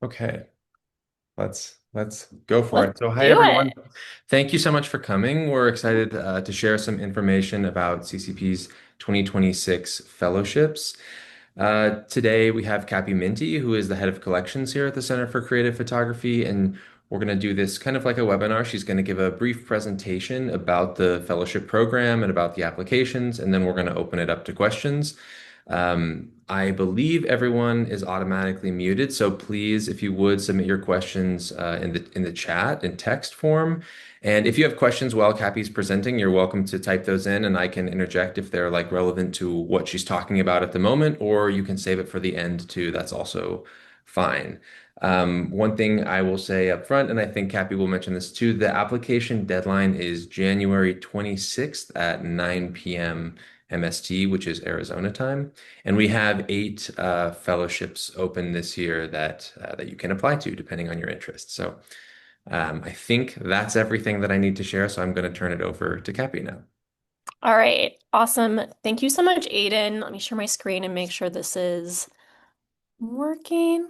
Okay, let's go for it. Let's So, hi do everyone. it. Thank you so much for coming. We're excited to share some information about CCP's 2026 fellowships. Today we have Kappy Mintie, who is the head of collections here at the Center for Creative Photography, and we're going to do this kind of like a webinar. She's going to give a brief presentation about the fellowship program and about the applications, and then we're going to open it up to questions. I believe everyone is automatically muted, so please, if you would, submit your questions in the chat in text form. And if you have questions while Cappy's presenting, you're welcome to type those in, and I can interject if they're like relevant to what she's talking about at the moment, or you can save it for the end too. That's also fine. One thing I will say up front, and I think Cappy will mention this too, the application deadline is January 26th at 9 p.m. MST, which is Arizona time. And we have eight fellowships open this year that you can apply to depending on your interest. So I think that's everything that I need to share. So I'm going to turn it over to Cappy now. All right. Awesome. Thank you so much, Aiden. Let me share my screen and make sure this is working.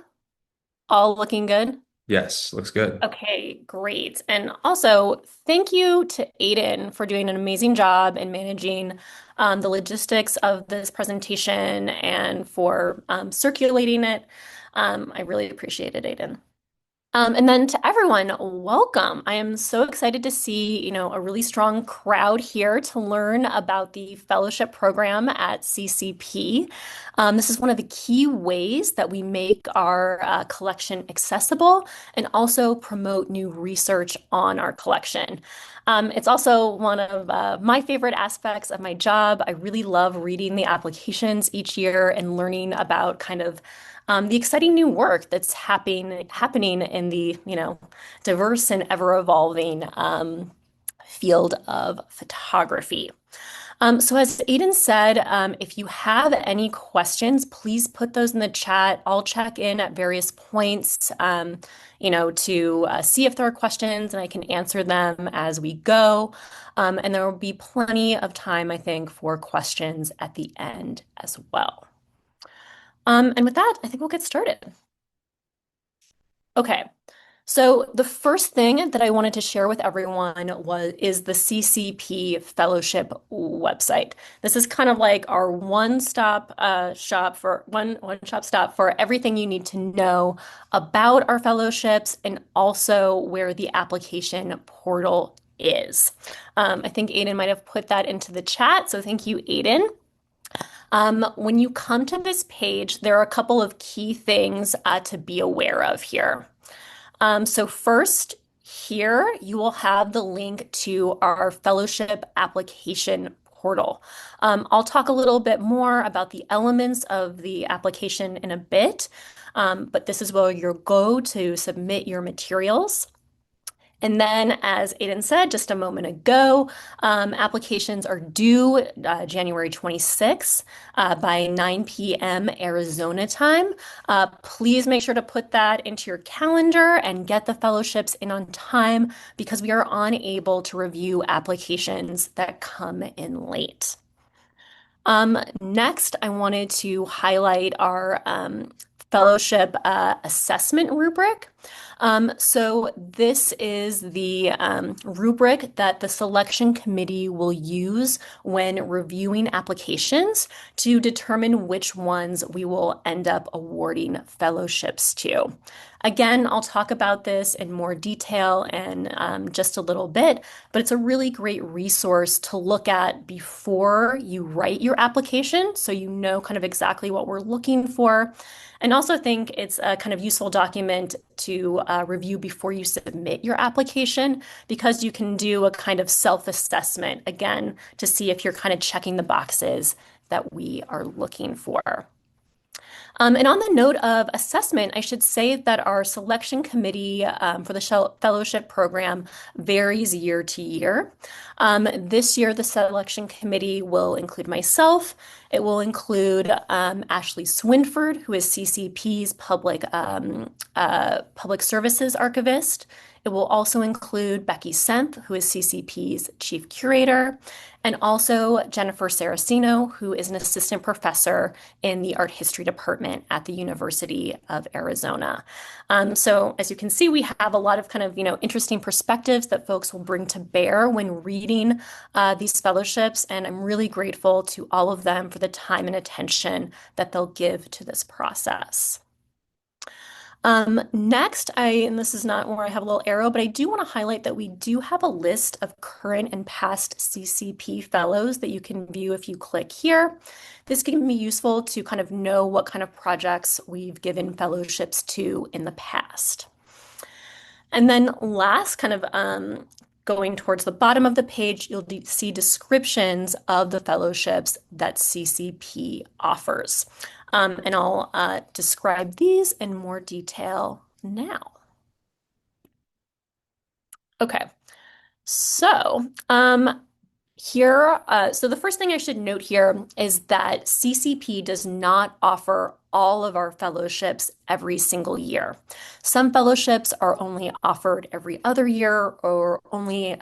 All looking good. Yes, looks good. Okay, great. And also, thank you to Aiden for doing an amazing job in managing the logistics of this presentation and for circulating it. I really appreciate it, Aiden. And then to everyone, welcome. I am so excited to see, a really strong crowd here to learn about the fellowship program at CCP. This is one of the key ways that we make our collection accessible and also promote new research on our collection. It's also one of my favorite aspects of my job. I really love reading the applications each year and learning about kind of the exciting new work that's happening in the, diverse and ever-evolving field of photography. So as Aiden said, if you have any questions, please put those in the chat. I'll check in at various points, to see if there are questions and I can answer them as we go. And there will be plenty of time, I think, for questions at the end as well. And with that, I think we'll get started. Okay, so the first thing that I wanted to share with everyone is the CCP Fellowship website. This is kind of like our one-stop stop for everything you need to know about our fellowships and also where the application portal is. I think Aiden might have put that into the chat, so thank you, Aiden. When you come to this page, there are a couple of key things to be aware of here. So first, here you will have the link to our fellowship application portal. I'll talk a little bit more about the elements of the application in a bit, but this is where you'll go to submit your materials. And then, as Aiden said just a moment ago, applications are due January 26th by 9 p.m. Arizona time. Please make sure to put that into your calendar and get the fellowships in on time because we are unable to review applications that come in late. Next, I wanted to highlight our fellowship assessment rubric. So this is the rubric that the selection committee will use when reviewing applications to determine which ones we will end up awarding fellowships to. Again, I'll talk about this in more detail in just a little bit, but it's a really great resource to look at before you write your application so you know kind of exactly what we're looking for. And also think it's a kind of useful document to review before you submit your application because you can do a kind of self-assessment again to see if you're kind of checking the boxes that we are looking for. And on the note of assessment, I should say that our selection committee for the fellowship program varies year to year. This year, the selection committee will include myself. It will include Ashley Swinford, who is CCP's public services archivist. It will also include Becky Senth, who is CCP's chief curator, and also Jennifer Saraceno, who is an assistant professor in the art history department at the University of Arizona. So as you can see, we have a lot of kind of, interesting perspectives that folks will bring to bear when reading these fellowships, and I'm really grateful to all of them for the time and attention that they'll give to this process. Next, and this is not where I have a little arrow, but I do want to highlight that we do have a list of current and past CCP fellows that you can view if you click here. This can be useful to kind of know what kind of projects we've given fellowships to in the past. And then last, kind of going towards the bottom of the page, you'll see descriptions of the fellowships that CCP offers. And I'll describe these in more detail now. Okay, so so the first thing I should note here is that CCP does not offer all of our fellowships every single year. Some fellowships are only offered every other year or only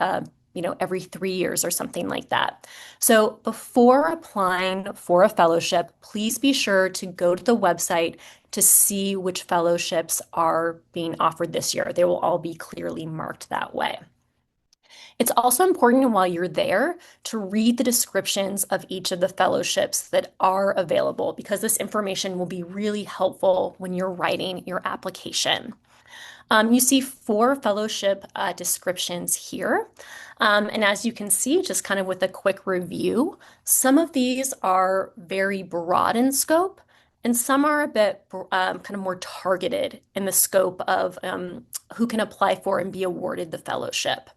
every 3 years or something like that. So before applying for a fellowship, please be sure to go to the website to see which fellowships are being offered this year. They will all be clearly marked that way. It's also important while you're there to read the descriptions of each of the fellowships that are available because this information will be really helpful when you're writing your application. You see 4 fellowship descriptions here. And as you can see, just kind of with a quick review, some of these are very broad in scope, and some are a bit kind of more targeted in the scope of who can apply for and be awarded the fellowship.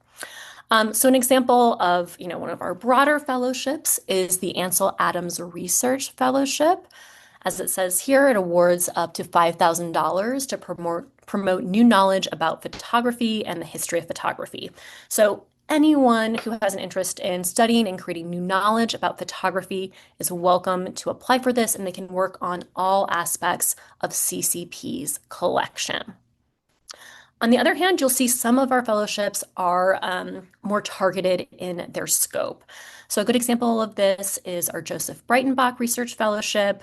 So an example of, one of our broader fellowships is the Ansel Adams Research Fellowship. As it says here, it awards up to $5,000 to promote new knowledge about photography and the history of photography. So anyone who has an interest in studying and creating new knowledge about photography is welcome to apply for this, and they can work on all aspects of CCP's collection. On the other hand, you'll see some of our fellowships are more targeted in their scope. So a good example of this is our Joseph Breitenbach Research Fellowship,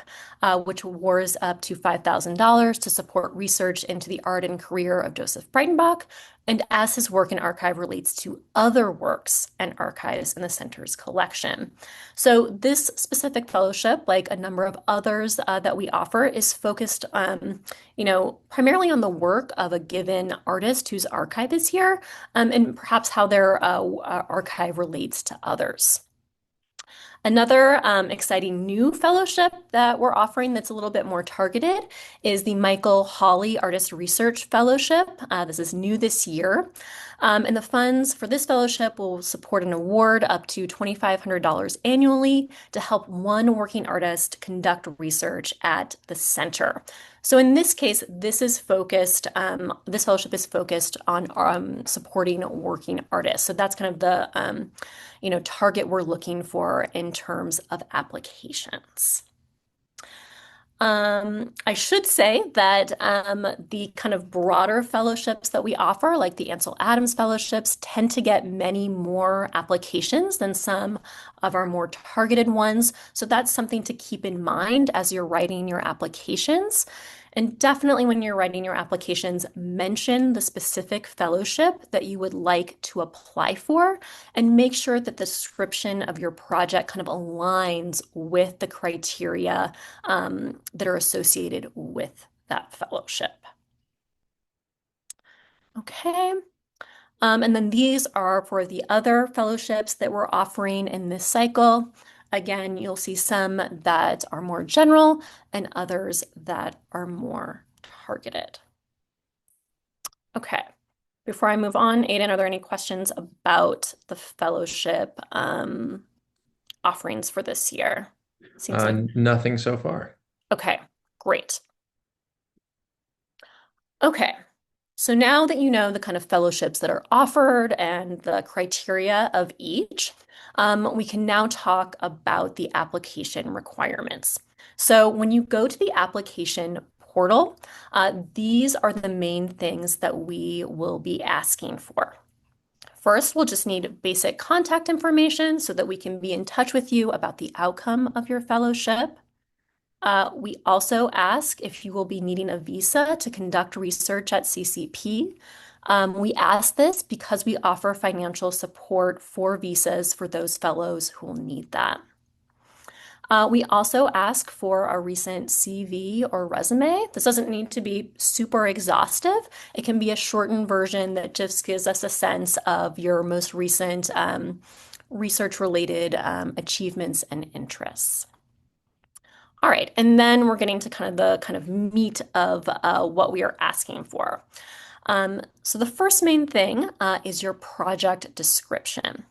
which awards up to $5,000 to support research into the art and career of Joseph Breitenbach, and as his work in archive relates to other works and archives in the center's collection. So this specific fellowship, like a number of others that we offer, is focused primarily on the work of a given artist whose archive is here, and perhaps how their archive relates to others. Another exciting new fellowship that we're offering that's a little bit more targeted is the Michael Hawley Artist Research Fellowship. This is new this year. And the funds for this fellowship will support an award up to $2,500 annually to help one working artist conduct research at the center. So in this case, this fellowship is focused on supporting working artists. So that's kind of the target we're looking for in terms of applications. I should say that the kind of broader fellowships that we offer, like the Ansel Adams fellowships, tend to get many more applications than some of our more targeted ones. So that's something to keep in mind as you're writing your applications. And definitely when you're writing your applications, mention the specific fellowship that you would like to apply for, and make sure that the description of your project kind of aligns with the criteria that are associated with that fellowship. Okay. And then these are for the other fellowships that we're offering in this cycle. Again, you'll see some that are more general and others that are more targeted. Okay, before I move on, Aiden, are there any questions about the fellowship offerings for this year? Seems like Nothing so far. okay, great. Okay, so now that you know the kind of fellowships that are offered and the criteria of each, we can now talk about the application requirements. So when you go to the application portal. These are the main things that we will be asking for. First, we'll just need basic contact information so that we can be in touch with you about the outcome of your fellowship. We also ask if you will be needing a visa to conduct research at CCP. We ask this because we offer financial support for visas for those fellows who will need that. We also ask for a recent CV or resume. This doesn't need to be super exhaustive. It can be a shortened version that just gives us a sense of your most recent research-related achievements and interests. All right, and then we're getting to the meat of what we are asking for. So the first main thing is your project description.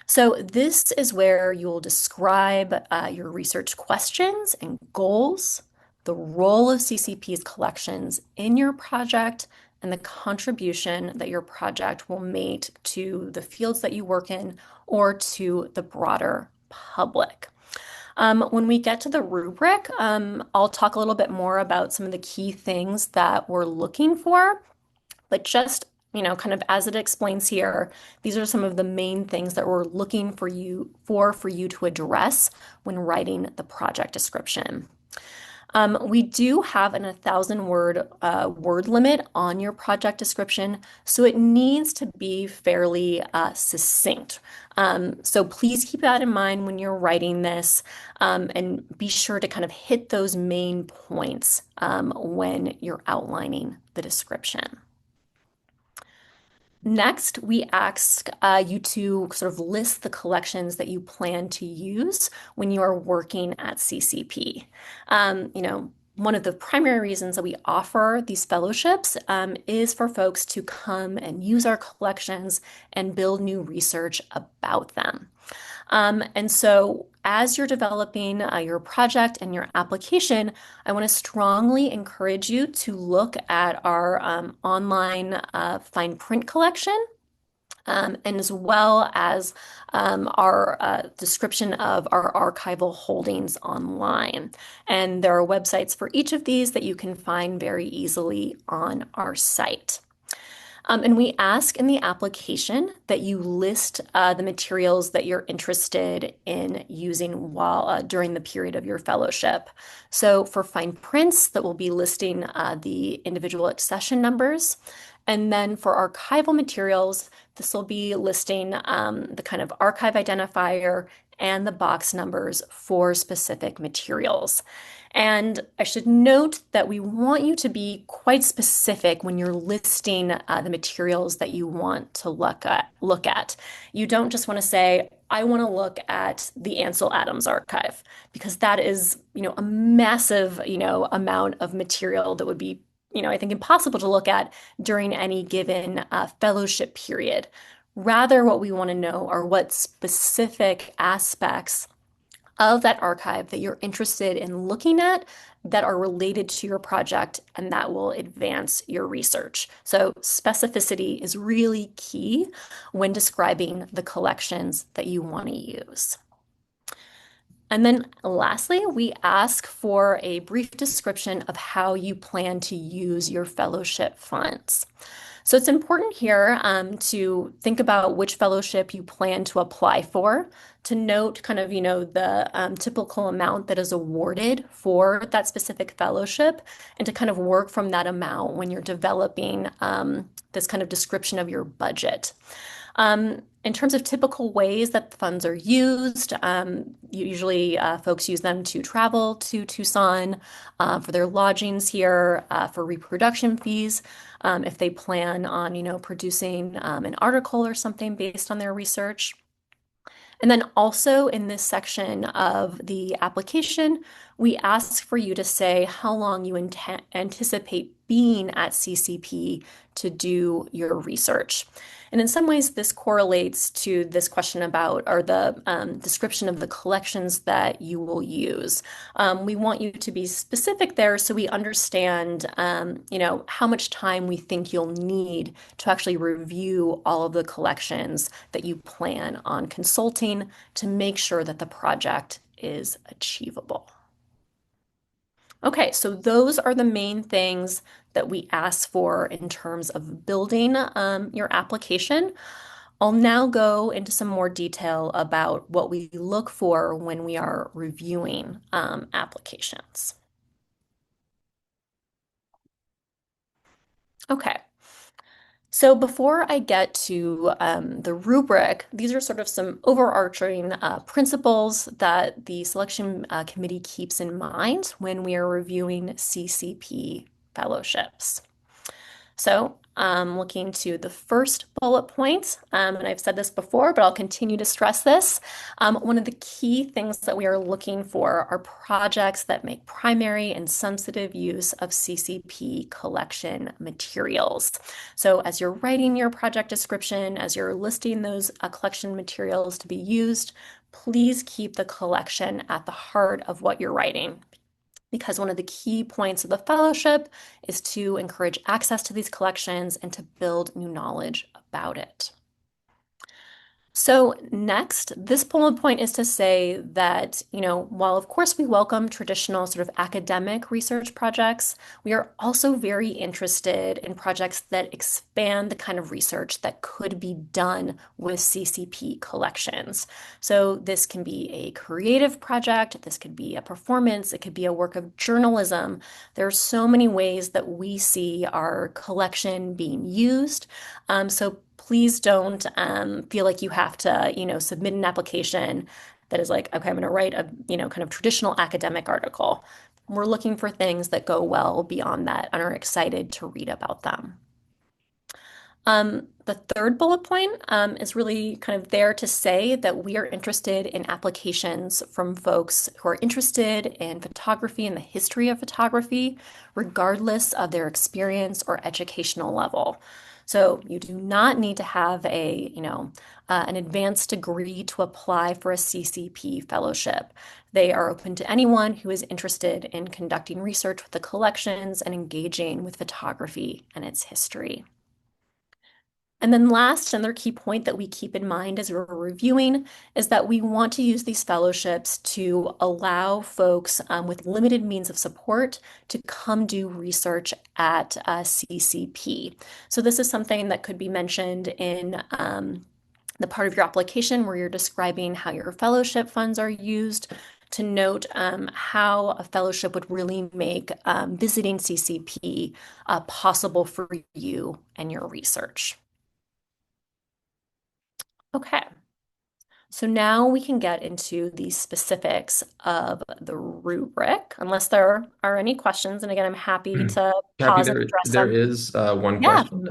So this is where you'll describe your research questions and goals, the role of CCP's collections in your project, and the contribution that your project will make to the fields that you work in or to the broader public. When we get to the rubric, I'll talk a little bit more about some of the key things that we're looking for, but just, kind of as it explains here, these are some of the main things that we're looking for you to address when writing the project description. We do have an 1,000-word word limit on your project description, so it needs to be fairly succinct. So please keep that in mind when you're writing this, and be sure to kind of hit those main points when you're outlining the description. Next, we ask you to sort of list the collections that you plan to use when you are working at CCP. One of the primary reasons that we offer these fellowships is for folks to come and use our collections and build new research about them. And so as you're developing your project and your application, I want to strongly encourage you to look at our online fine print collection. And as well as our description of our archival holdings online. And there are websites for each of these that you can find very easily on our site. And we ask in the application that you list the materials that you're interested in using during the period of your fellowship. So for fine prints, that will be listing the individual accession numbers. And then for archival materials, this will be listing the kind of archive identifier and the box numbers for specific materials. And I should note that we want you to be quite specific when you're listing the materials that you want to look at. You don't just want to say, I want to look at the Ansel Adams archive, because that is, a massive, amount of material that would be, I think impossible to look at during any given fellowship period. Rather, what we want to know are what specific aspects of that archive that you're interested in looking at that are related to your project and that will advance your research. So specificity is really key when describing the collections that you want to use. And then lastly, we ask for a brief description of how you plan to use your fellowship funds. So it's important here to think about which fellowship you plan to apply for, to note kind of, the typical amount that is awarded for that specific fellowship, and to kind of work from that amount when you're developing this kind of description of your budget. In terms of typical ways that the funds are used, usually folks use them to travel to Tucson, for their lodgings here, for reproduction fees, if they plan on, producing an article or something based on their research. And then also in this section of the application, we ask for you to say how long you anticipate being at CCP to do your research. And in some ways, this correlates to this question about, or the description of the collections that you will use. We want you to be specific there so we understand, how much time we think you'll need to actually review all of the collections that you plan on consulting to make sure that the project is achievable. Okay, so those are the main things that we ask for in terms of building your application. I'll now go into some more detail about what we look for when we are reviewing applications. Okay, so before I get to the rubric, these are sort of some overarching principles that the selection committee keeps in mind when we are reviewing CCP fellowships. So, looking to the first bullet point, and I've said this before, but I'll continue to stress this. One of the key things that we are looking for are projects that make primary and sensitive use of CCP collection materials. So, as you're writing your project description, as you're listing those collection materials to be used, please keep the collection at the heart of what you're writing, because one of the key points of the fellowship is to encourage access to these collections and to build new knowledge about it. So next, this bullet point is to say that, while of course we welcome traditional sort of academic research projects, we are also very interested in projects that expand the kind of research that could be done with CCP collections. So this can be a creative project, this could be a performance, it could be a work of journalism. There are so many ways that we see our collection being used. So please don't feel like you have to, submit an application that is like, okay, I'm going to write a, kind of traditional academic article. We're looking for things that go well beyond that and are excited to read about them. The third bullet point is really kind of there to say that we are interested in applications from folks who are interested in photography and the history of photography, regardless of their experience or educational level. So you do not need to have an advanced degree to apply for a CCP fellowship. They are open to anyone who is interested in conducting research with the collections and engaging with photography and its history. And then last, another key point that we keep in mind as we're reviewing is that we want to use these fellowships to allow folks with limited means of support to come do research at CCP. So this is something that could be mentioned in the part of your application where you're describing how your fellowship funds are used, to note how a fellowship would really make visiting CCP possible for you and your research. Okay, so now we can get into the specifics of the rubric, unless there are any questions. And again, I'm happy to Kappy, pause and there address there them. is one Yeah, question.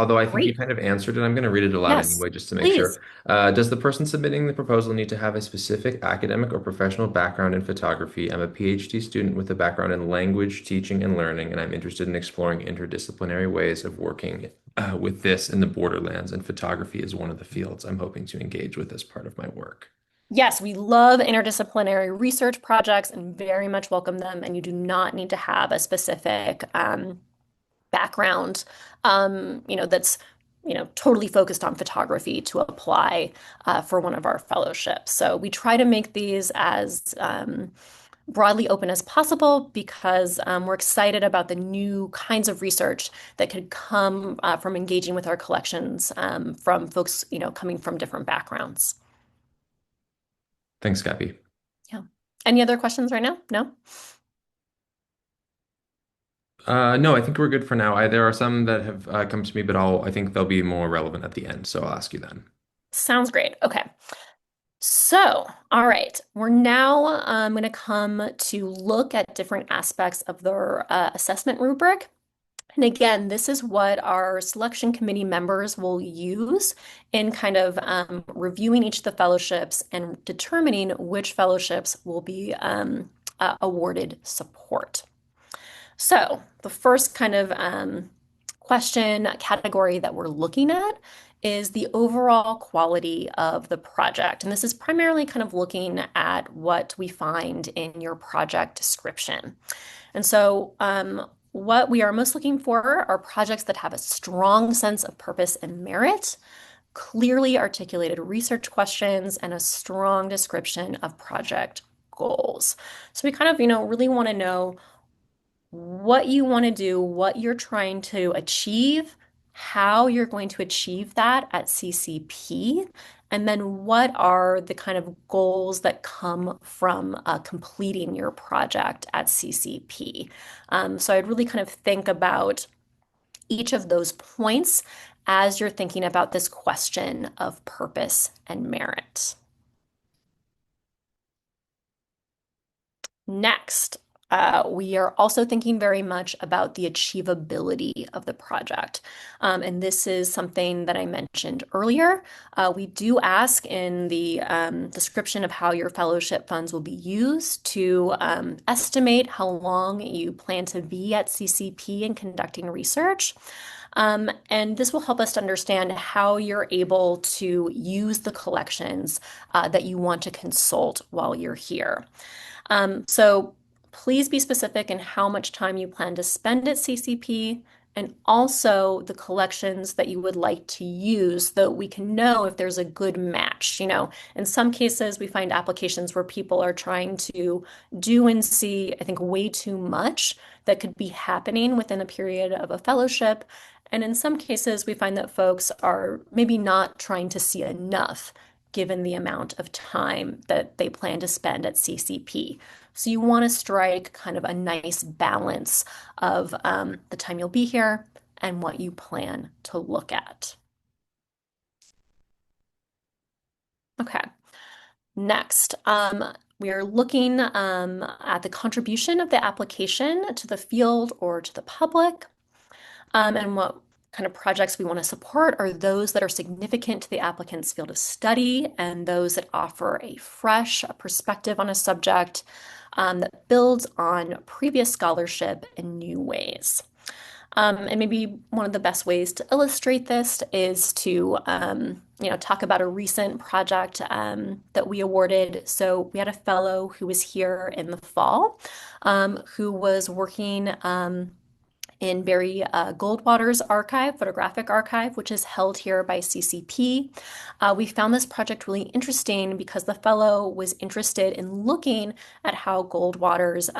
Although I think you great. kind of answered it, I'm going to read it aloud Yes, anyway, just to make please. sure. Does the person submitting the proposal need to have a specific academic or professional background in photography? I'm a PhD student with a background in language, teaching, and learning, and I'm interested in exploring interdisciplinary ways of working with this in the borderlands, and photography is one of the fields I'm hoping to engage with as part of my work. Yes, we love interdisciplinary research projects and very much welcome them. And you do not need to have a specific background, that's, totally focused on photography to apply for one of our fellowships. So we try to make these as broadly open as possible because we're excited about the new kinds of research that could come from engaging with our collections from folks, coming from different backgrounds. Thanks, Kappy. Yeah. Any other questions right now? No? No, I think we're good for now. There are some that have come to me, but I think they'll be more relevant at the end, so I'll ask you then. Sounds great. Okay. So, all right, we're now going to come to look at different aspects of the assessment rubric. And again, this is what our selection committee members will use in kind of reviewing each of the fellowships and determining which fellowships will be awarded support. So the first kind of question category that we're looking at is the overall quality of the project. And this is primarily kind of looking at what we find in your project description. And so what we are most looking for are projects that have a strong sense of purpose and merit, clearly articulated research questions, and a strong description of project goals. So we kind of, really want to know what you want to do, what you're trying to achieve, how you're going to achieve that at CCP, and then what are the kind of goals that come from completing your project at CCP. So I'd really kind of think about each of those points as you're thinking about this question of purpose and merit. Next, we are also thinking very much about the achievability of the project. And this is something that I mentioned earlier. We do ask in the description of how your fellowship funds will be used to estimate how long you plan to be at CCP and conducting research. And this will help us to understand how you're able to use the collections that you want to consult while you're here. So please be specific in how much time you plan to spend at CCP and also the collections that you would like to use so that we can know if there's a good match. In some cases, we find applications where people are trying to do and see, I think, way too much that could be happening within a period of a fellowship. And in some cases, we find that folks are maybe not trying to see enough given the amount of time that they plan to spend at CCP. So you want to strike kind of a nice balance of the time you'll be here and what you plan to look at. Okay, next, we are looking at the contribution of the application to the field or to the public. And what kind of projects we want to support are those that are significant to the applicant's field of study and those that offer a fresh perspective on a subject that builds on previous scholarship in new ways. And maybe one of the best ways to illustrate this is to, talk about a recent project that we awarded. So we had a fellow who was here in the fall, who was working in Barry Goldwater's archive, photographic archive, which is held here by CCP. We found this project really interesting because the fellow was interested in looking at how Goldwater's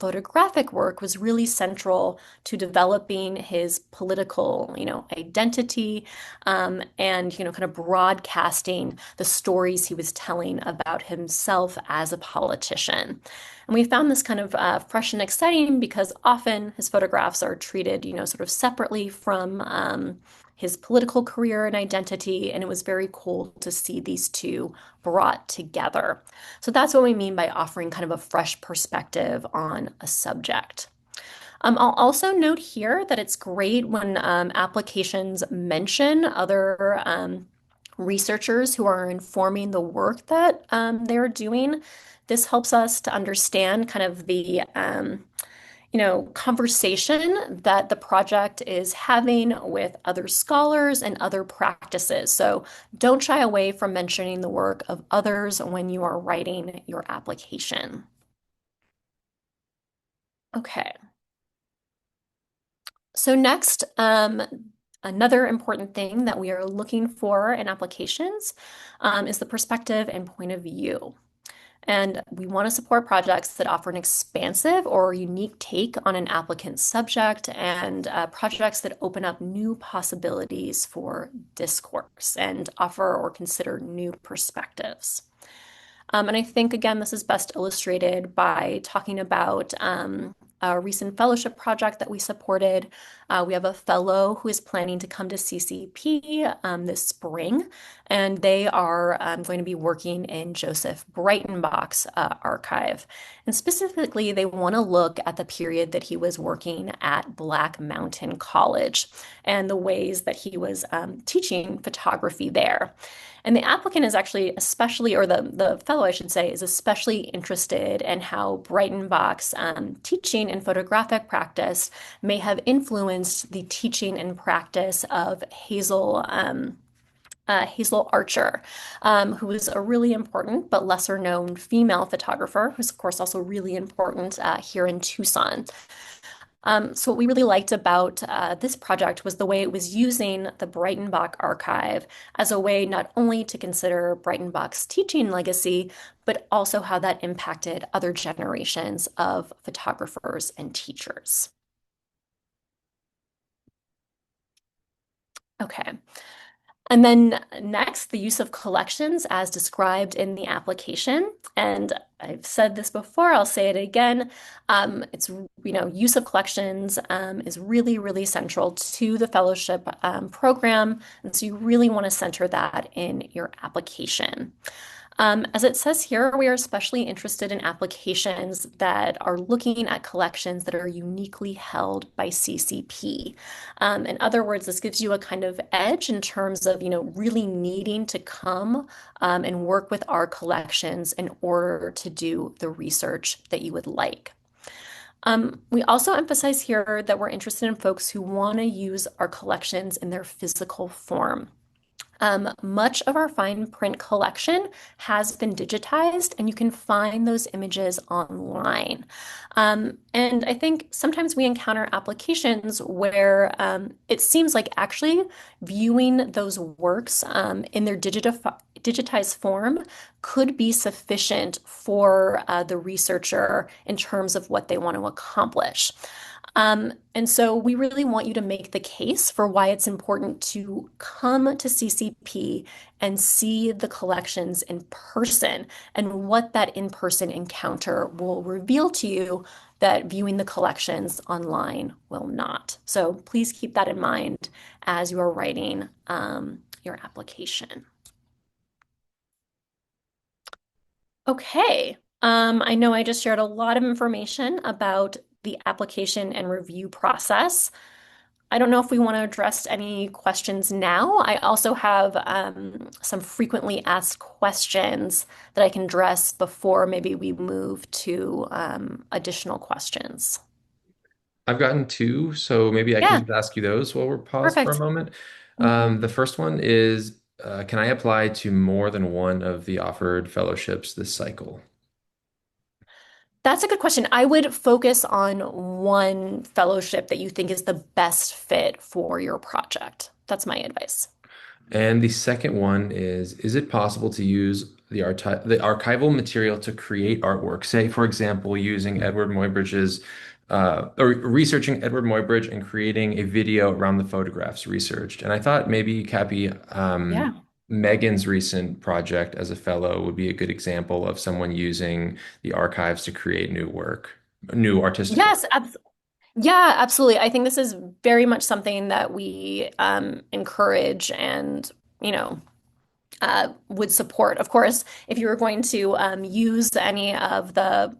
photographic work was really central to developing his political, identity, and, kind of broadcasting the stories he was telling about himself as a politician. And we found this kind of fresh and exciting because often his photographs are treated, sort of separately from his political career and identity. And it was very cool to see these two brought together. So that's what we mean by offering kind of a fresh perspective on a subject. I'll also note here that it's great when applications mention other researchers who are informing the work that they're doing. This helps us to understand kind of the conversation that the project is having with other scholars and other practices. So don't shy away from mentioning the work of others when you are writing your application. Okay. So next, another important thing that we are looking for in applications is the perspective and point of view. And we want to support projects that offer an expansive or unique take on an applicant's subject and projects that open up new possibilities for discourse and offer or consider new perspectives. And I think, again, this is best illustrated by talking about a recent fellowship project that we supported. We have a fellow who is planning to come to CCP this spring, and they are going to be working in Joseph Breitenbach's archive. And specifically, they want to look at the period that he was working at Black Mountain College and the ways that he was teaching photography there. And the applicant is actually especially, or the fellow, I should say, is especially interested in how Breitenbach's teaching and photographic practice may have influenced the teaching and practice of Hazel Archer, who was a really important but lesser known female photographer, who's of course also really important here in Tucson. So what we really liked about this project was the way it was using the Breitenbach archive as a way not only to consider Breitenbach's teaching legacy, but also how that impacted other generations of photographers and teachers. Okay. And then next, the use of collections as described in the application. And I've said this before, I'll say it again. Use of collections is really, really central to the fellowship program. And so you really want to center that in your application. As it says here, we are especially interested in applications that are looking at collections that are uniquely held by CCP. In other words, this gives you a kind of edge in terms of, really needing to come and work with our collections in order to do the research that you would like. We also emphasize here that we're interested in folks who want to use our collections in their physical form. Much of our fine print collection has been digitized, and you can find those images online. And I think sometimes we encounter applications where it seems like actually viewing those works in their digitized form could be sufficient for the researcher in terms of what they want to accomplish. And so we really want you to make the case for why it's important to come to CCP and see the collections in person and what that in-person encounter will reveal to you that viewing the collections online will not. So please keep that in mind as you are writing your application. Okay. I know I just shared a lot of information about the application and review process. I don't know if we want to address any questions now. I also have some frequently asked questions that I can address before maybe we move to additional questions. I've gotten two, so maybe I can Yeah, just ask you those while we're paused for a perfect. moment. Mhm. The first one is, can I apply to more than one of the offered fellowships this cycle? That's a good question. I would focus on one fellowship that you think is the best fit for your project. That's my advice. And the second one is it possible to use the archival material to create artwork? Say, for example, using Edward Muybridge's or researching Edward Muybridge and creating a video around the photographs researched. And I thought maybe Kappy, Yeah. Megan's recent project as a fellow would be a good example of someone using the archives to create new work, new artistic work. Yes, yeah, absolutely. I think this is very much something that we encourage and, you know, would support. Of course, if you were going to use any of the,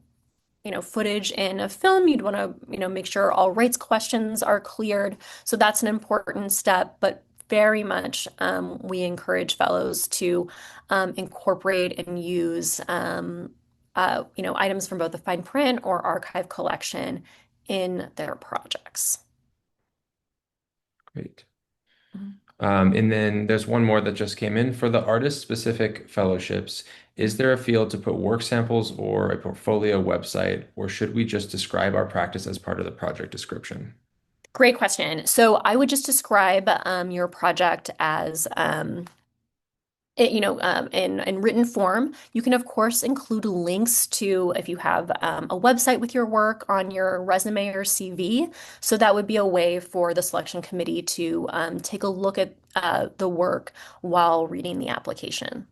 footage in a film, you'd want to, make sure all rights questions are cleared. So that's an important step, but very much we encourage fellows to incorporate and use, items from both the fine print or archive collection in their projects. Great. Mhm. And then there's one more that just came in for the artist-specific fellowships. Is there a field to put work samples or a portfolio website, or should we just describe our practice as part of the project description? Great question. So I would just describe your project as in written form. You can, of course, include links to if you have a website with your work on your resume or CV. So that would be a way for the selection committee to take a look at the work while reading the application.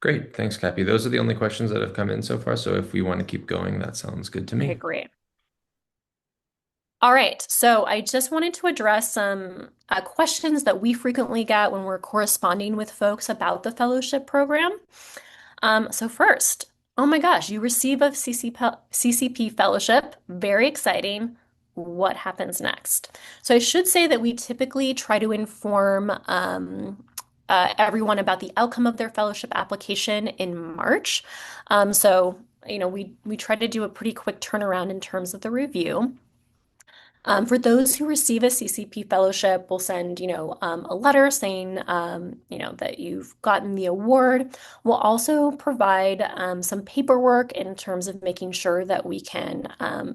Great. Thanks, Kappy. Those are the only questions that have come in so far. So if we want to keep going, that sounds good to Okay, me. great. All right, so I just wanted to address some questions that we frequently get when we're corresponding with folks about the fellowship program. So first, oh my gosh, you receive a CCP fellowship. Very exciting. What happens next? So I should say that we typically try to inform everyone about the outcome of their fellowship application in March. So we try to do a pretty quick turnaround in terms of the review. For those who receive a CCP fellowship, we'll send, a letter saying, that you've gotten the award. We'll also provide some paperwork in terms of making sure that we can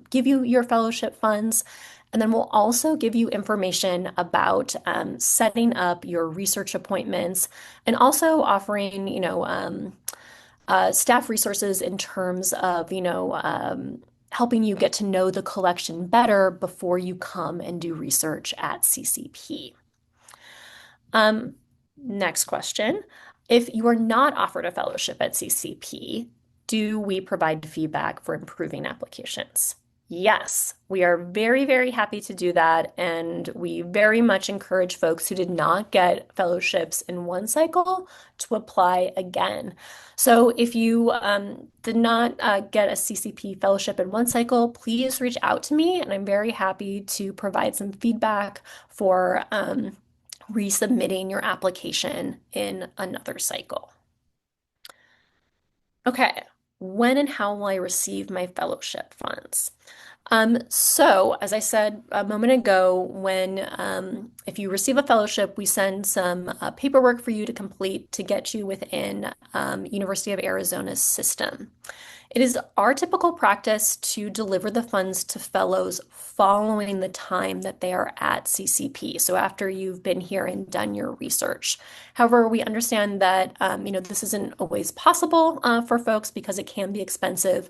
give you your fellowship funds. And then we'll also give you information about setting up your research appointments and also offering, staff resources in terms of, helping you get to know the collection better before you come and do research at CCP. Um, Next question. If you are not offered a fellowship at CCP, do we provide feedback for improving applications? Yes, we are very, very happy to do that. And we very much encourage folks who did not get fellowships in one cycle to apply again. So if you did not get a CCP fellowship in one cycle, please reach out to me, and I'm very happy to provide some feedback for resubmitting your application in another cycle. Okay, when and how will I receive my fellowship funds? So, as I said a moment ago, if you receive a fellowship, we send some paperwork for you to complete to get you within University of Arizona's system. It is our typical practice to deliver the funds to fellows following the time that they are at CCP. So after you've been here and done your research. However, we understand that this isn't always possible for folks because it can be expensive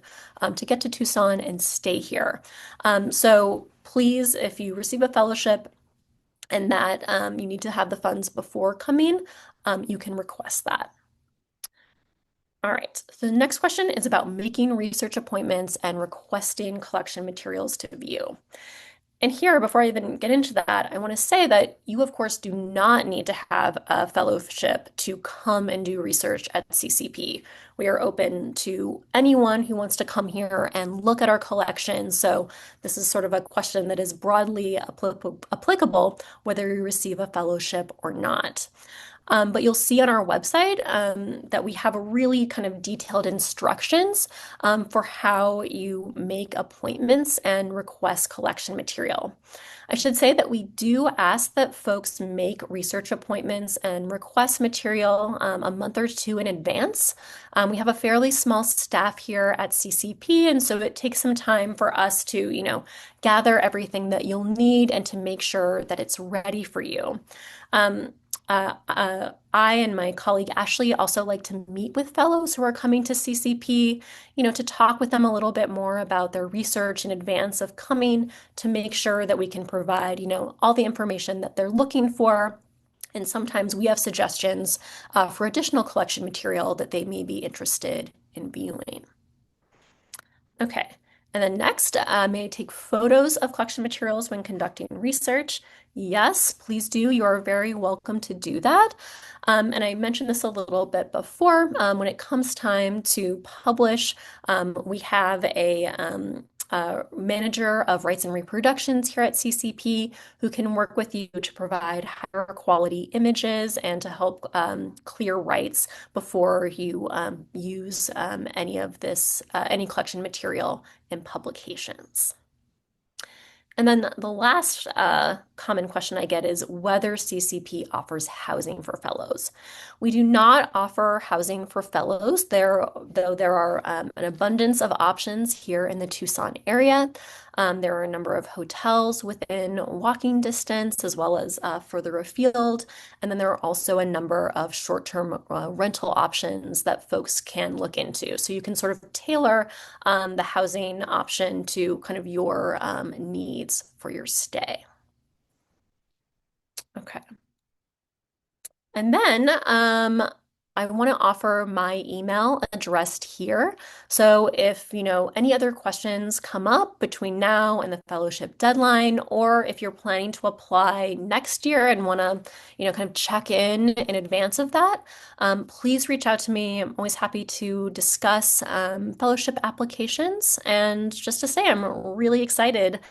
to get to Tucson and stay here. So please, if you receive a fellowship and that you need to have the funds before coming, you can request that. All right, so the next question is about making research appointments and requesting collection materials to view. And here, before I even get into that, I want to say that you, of course, do not need to have a fellowship to come and do research at CCP. We are open to anyone who wants to come here and look at our collection. So this is sort of a question that is broadly applicable whether you receive a fellowship or not. But you'll see on our website that we have a really kind of detailed instructions for how you make appointments and request collection material. I should say that we do ask that folks make research appointments and request material a month or two in advance. We have a fairly small staff here at CCP, and so it takes some time for us to, gather everything that you'll need and to make sure that it's ready for you. I and my colleague Ashley also like to meet with fellows who are coming to CCP, to talk with them a little bit more about their research in advance of coming to make sure that we can provide, all the information that they're looking for. And sometimes we have suggestions for additional collection material that they may be interested in viewing. Okay. And then next, may I take photos of collection materials when conducting research? Yes, please do. You are very welcome to do that. And I mentioned this a little bit before. When it comes time to publish, we have a manager of rights and reproductions here at CCP who can work with you to provide higher quality images and to help clear rights before you use any collection material in publications. And then the last common question I get is whether CCP offers housing for fellows. We do not offer housing for fellows, though there are an abundance of options here in the Tucson area. There are a number of hotels within walking distance as well as further afield. And then there are also a number of short-term rental options that folks can look into. So you can sort of tailor the housing option to kind of your needs for your stay. Okay. And then I want to offer my email addressed here. So if, any other questions come up between now and the fellowship deadline, or if you're planning to apply next year and want to, kind of check in advance of that, please reach out to me. I'm always happy to discuss fellowship applications. And just to say, I'm really excited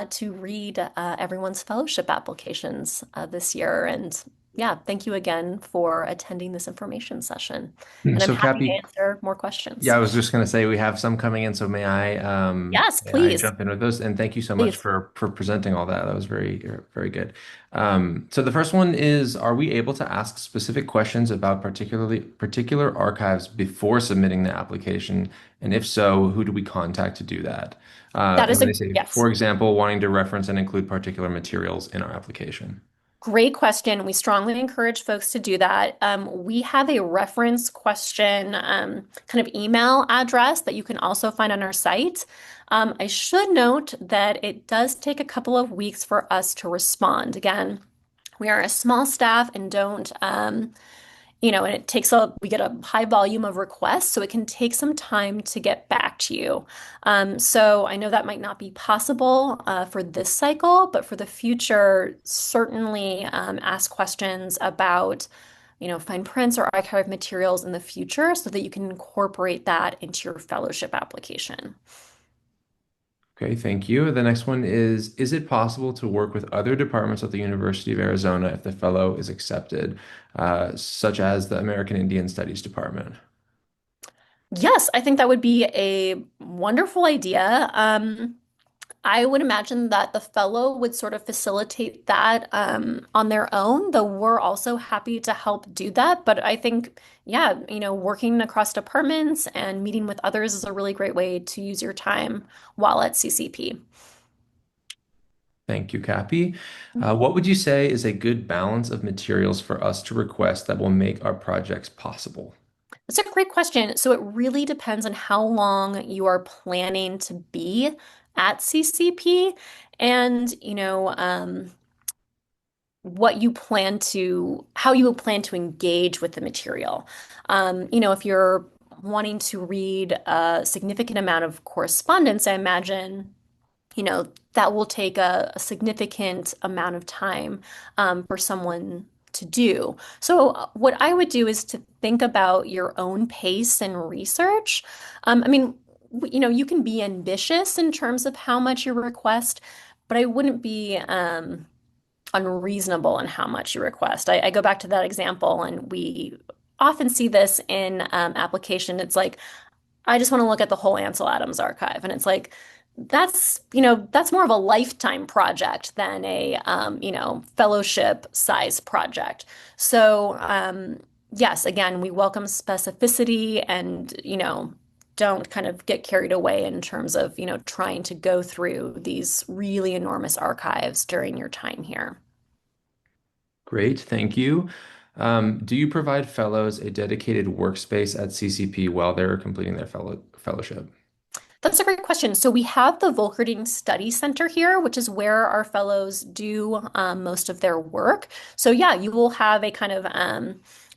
to read everyone's fellowship applications this year. And Yeah, thank you again for attending this information session. And I'm So, happy to Kappy, answer more yeah, questions. I was just going to say we have some coming in, so Yes, may I please. jump in with those? And thank you so much Please. for presenting all that. That was very good. So the first one is, are we able to ask specific questions about particular archives before submitting the application? And if so, who do we contact to do that? That And is when a they say, yes. for example, wanting to reference and include particular materials in our application. Great question. We strongly encourage folks to do that. We have a reference question kind of email address that you can also find on our site. I should note that it does take a couple of weeks for us to respond. Again, we are a small staff and don't and we get a high volume of requests, so it can take some time to get back to you. So I know that might not be possible for this cycle, but for the future, certainly ask questions about, fine prints or archive materials in the future so that you can incorporate that into your fellowship application. Okay, thank you. The next one is it possible to work with other departments at the University of Arizona if the fellow is accepted, such as the American Indian Studies Department? Yes, I think that would be a wonderful idea. I would imagine that the fellow would sort of facilitate that on their own, though we're also happy to help do that. But I think, yeah, working across departments and meeting with others is a really great way to use your time while at CCP. Thank you, Kappy. What would you say is a good balance of materials for us to request that will make our projects possible? That's a great question. So it really depends on how long you are planning to be at CCP and, how you plan to engage with the material. If you're wanting to read a significant amount of correspondence, I imagine, that will take a significant amount of time for someone to do. So, what I would do is to think about your own pace and research. You can be ambitious in terms of how much you request, but I wouldn't be unreasonable in how much you request. I go back to that example, and we often see this in application. It's like, I just want to look at the whole Ansel Adams archive. And it's like, that's more of a lifetime project than a, fellowship size project. So, yes, again, we welcome specificity and, don't kind of get carried away in terms of, trying to go through these really enormous archives during your time here. Great, thank you. Do you provide fellows a dedicated workspace at CCP while they're completing their fellowship? That's a great question. So we have the Volkerding Study Center here, which is where our fellows do most of their work. So yeah, you will have a kind of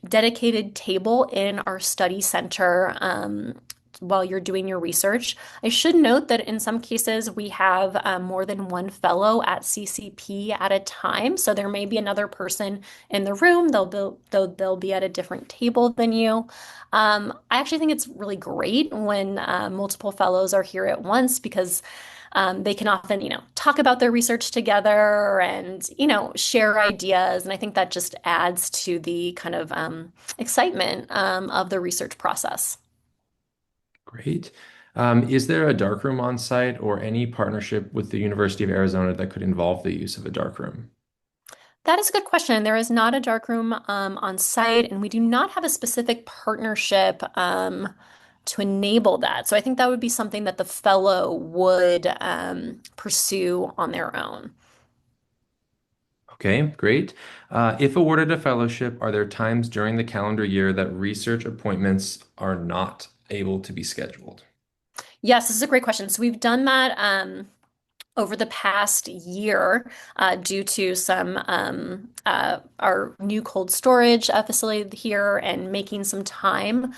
dedicated table in our study center while you're doing your research. I should note that in some cases we have more than one fellow at CCP at a time. So there may be another person in the room. They'll be at a different table than you. I actually think it's really great when multiple fellows are here at once because they can often, talk about their research together and, share ideas. And I think that just adds to the kind of excitement of the research process. Great. Is there a darkroom on site or any partnership with the University of Arizona that could involve the use of a darkroom? That is a good question. There is not a darkroom on site, and we do not have a specific partnership to enable that. So I think that would be something that the fellow would pursue on their own. Okay, great. If awarded a fellowship, are there times during the calendar year that research appointments are not able to be scheduled? Yes, this is a great question. So we've done that over the past year due to some our new cold storage facility here and making some time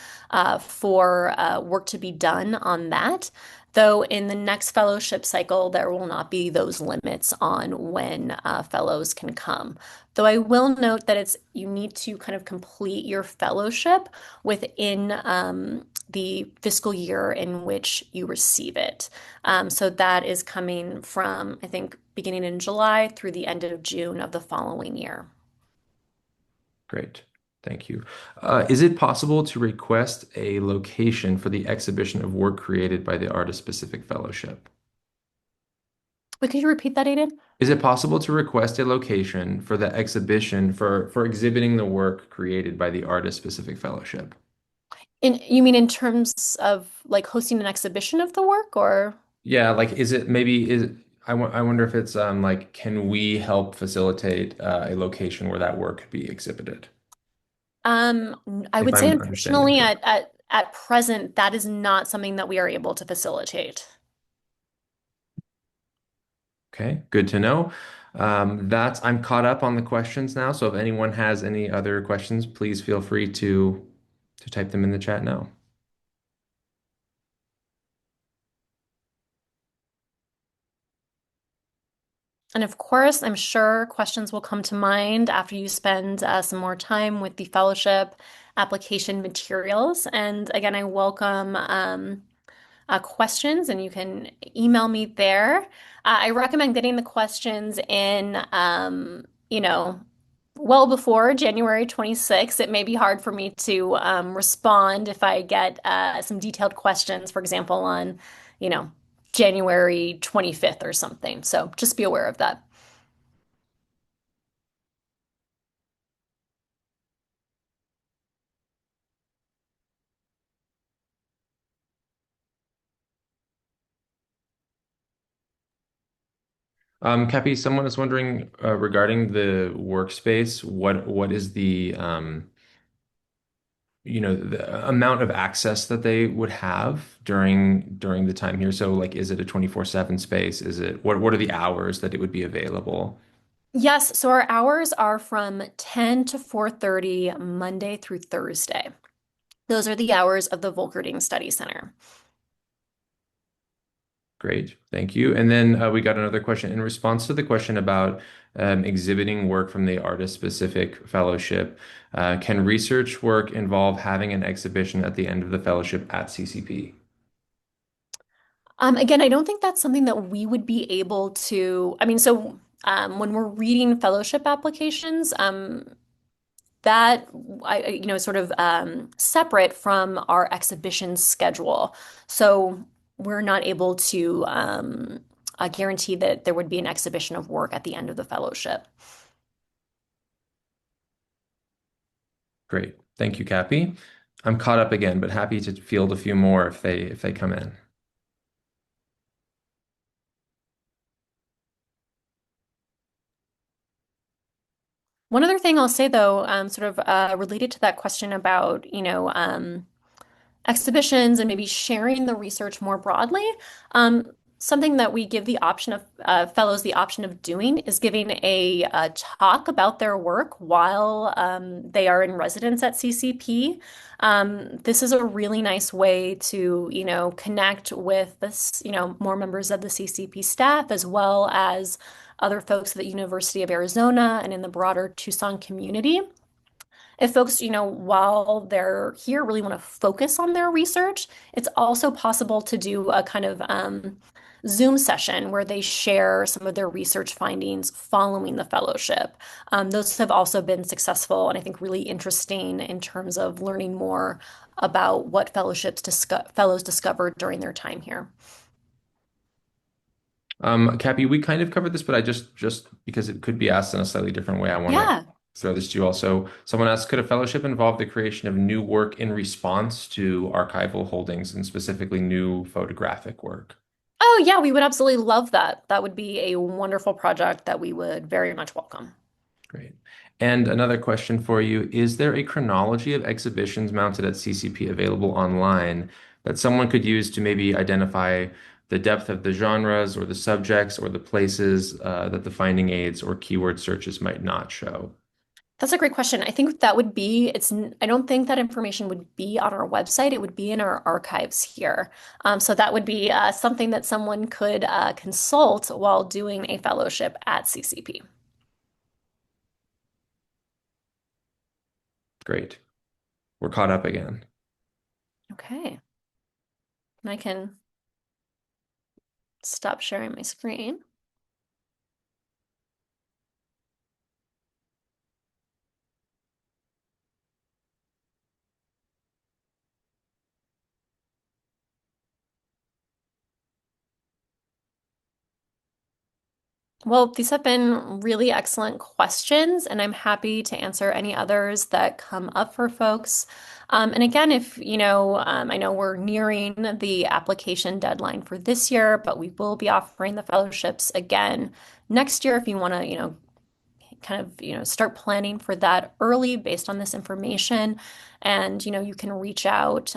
for work to be done on that. Though in the next fellowship cycle, there will not be those limits on when fellows can come. Though I will note that you need to kind of complete your fellowship within the fiscal year in which you receive it. So that is coming from, I think, beginning in July through the end of June of the following year. Great. Thank you. Is it possible to request a location for the exhibition of work created by the artist-specific fellowship? Wait, could you repeat that, Aiden? Is it possible to request a location for the exhibition for exhibiting the work created by the artist-specific fellowship? You mean in terms of like hosting an exhibition of the work, or Yeah, like is it maybe is I wonder if it's like can we help facilitate a location where that work could be exhibited? I If would say I'm understanding unfortunately correctly. at present that is not something that we are able to facilitate. Okay, good to know. I'm caught up on the questions now, so if anyone has any other questions, please feel free to type them in the chat now. And of course, I'm sure questions will come to mind after you spend some more time with the fellowship application materials. And again, I welcome questions, and you can email me there. I recommend getting the questions in, well before January 26th. It may be hard for me to respond if I get some detailed questions, for example, on, you know, January 25th or something. So just be aware of that. Kappy, someone is wondering regarding the workspace, what is the the amount of access that they would have during the time here? So like is it a 24/7 space? Is it what are the hours that it would be available? Yes, so our hours are from 10 to 4:30 Monday through Thursday. Those are the hours of the Volkerding Study Center. Great, thank you. And then we got another question in response to the question about exhibiting work from the artist-specific fellowship. Can research work involve having an exhibition at the end of the fellowship at CCP? Again, I don't think that's something that we would be able to. I mean, so when we're reading fellowship applications, that sort of separate from our exhibition schedule. So we're not able to guarantee that there would be an exhibition of work at the end of the fellowship. Great, thank you, Kappy. I'm caught up again, but happy to field a few more if they come in. One other thing I'll say, though, sort of related to that question about, exhibitions and maybe sharing the research more broadly. Something that we give the option of fellows the option of doing is giving a talk about their work while they are in residence at CCP. This is a really nice way to, connect with this, more members of the CCP staff as well as other folks at the University of Arizona and in the broader Tucson community. If folks, while they're here, really want to focus on their research, it's also possible to do a kind of Zoom session where they share some of their research findings following the fellowship. Those have also been successful and I think really interesting in terms of learning more about what fellows discovered during their time here. Kappy, we kind of covered this, but I just because it could be asked in a slightly different way, I want to Yeah. throw this to you also. Someone asked, could a fellowship involve the creation of new work in response to archival holdings and specifically new photographic work? Oh, yeah, we would absolutely love that. That would be a wonderful project that we would very much welcome. Great. And another question for you, is there a chronology of exhibitions mounted at CCP available online that someone could use to maybe identify the depth of the genres or the subjects or the places that the finding aids or keyword searches might not show? That's a great question. I think that would be, I don't think that information would be on our website. It would be in our archives here. So that would be something that someone could consult while doing a fellowship at CCP. Great. We're caught up again. Okay. And I can stop sharing my screen. Well, these have been really excellent questions, and I'm happy to answer any others that come up for folks. And again, if I know we're nearing the application deadline for this year, but we will be offering the fellowships again next year if you want to, kind of, start planning for that early based on this information. And, you can reach out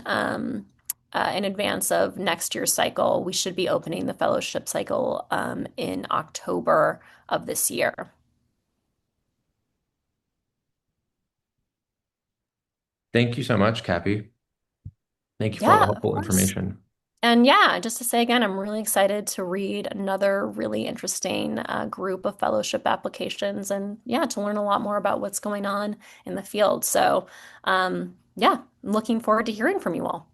in advance of next year's cycle. We should be opening the fellowship cycle in October of this year. Thank you so much, Kappy. Thank you for all Yeah, the of helpful course. information. And yeah, just to say again, I'm really excited to read another really interesting group of fellowship applications and yeah, to learn a lot more about what's going on in the field. So, yeah, I'm looking forward to hearing from you all.